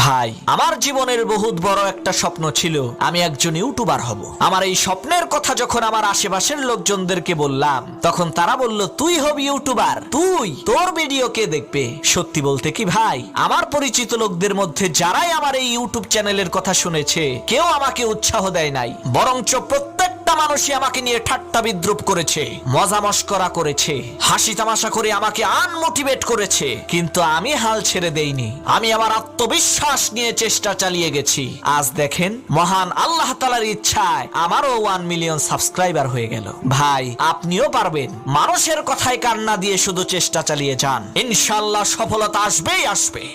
ভাই, আমার জীবনের বহুত বড় একটা স্বপ্ন ছিল আমি একজন ইউটিউবার হব। আমার এই স্বপ্নের কথা যখন আমার আশেপাশের লোকজনদেরকে বললাম, তখন তারা বলল, তুই হবি ইউটিউবার, তুই, তোর ভিডিও কে দেখবে? সত্যি বলতে কি ভাই, আমার পরিচিত লোকদের মধ্যে যারাই আমার এই ইউটিউব চ্যানেলের কথা শুনেছে, কেউ আমাকে উৎসাহ দেয় নাই, বরঞ্চ প্রত্যেকটা মানুষই আমাকে নিয়ে ঠাট্টা বিদ্রুপ করেছে, মজা মস্করা করেছে, হাসি তামাশা করে আমাকে আনমোটিভেট করেছে। কিন্তু আমি হাল ছেড়ে দেইনি। আমি আমার আত্মবিশ্বাস নিয়ে চেষ্টা চালিয়ে গেছি। আজ দেখেন, মহান আল্লাহ তাআলার ইচ্ছায় আমারও 1 মিলিয়ন সাবস্ক্রাইবার হয়ে গেল। ভাই, আপনিও পারবেন। মানুষের কথায় কান্না দিয়ে শুধু চেষ্টা চালিয়ে যান, ইনশাআল্লাহ সফলতা আসবেই আসবে।